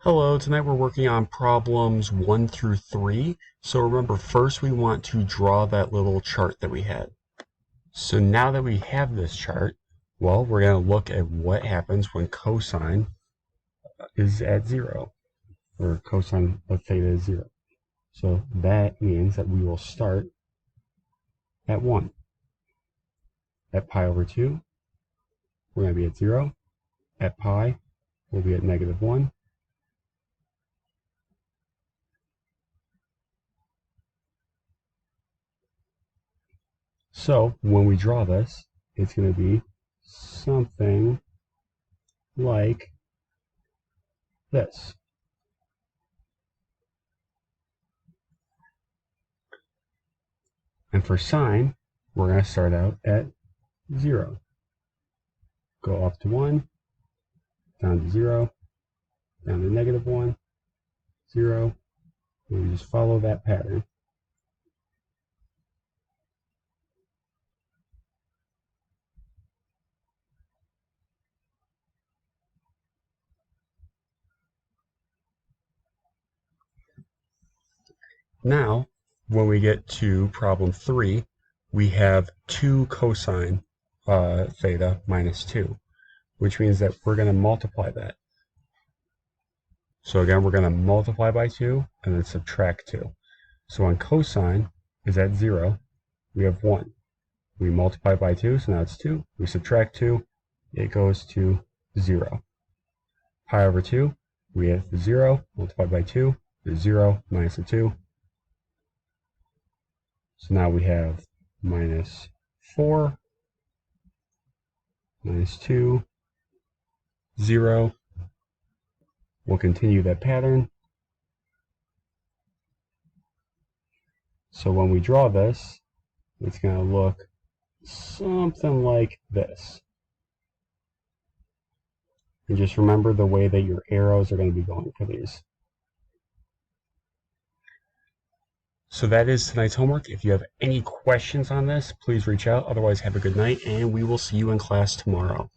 Hello, tonight we're working on problems 1 through 3. So remember, first we want to draw that little chart that we had. So now that we have this chart, well, we're going to look at what happens when cosine is at 0, or cosine of theta is 0. So that means that we will start at 1. At pi over 2, we're going to be at 0. At pi, we'll be at negative 1. So when we draw this, it's going to be something like this. And for sine, we're going to start out at 0. Go up to 1, down to 0, down to negative 1, 0, and we just follow that pattern. Now, when we get to problem 3, we have 2 cosine theta minus 2, which means that we're going to multiply that. So again, we're going to multiply by 2 and then subtract 2. So when cosine is at 0, we have 1. We multiply by 2, so now it's 2. We subtract 2, it goes to 0. Pi over 2, we have 0 multiplied by 2, is 0 minus the 2. So now we have minus 4, minus 2, 0. We'll continue that pattern. So when we draw this, it's going to look something like this. And just remember the way that your arrows are going to be going for these. So that is tonight's homework. If you have any questions on this, please reach out. Otherwise, have a good night, and we will see you in class tomorrow.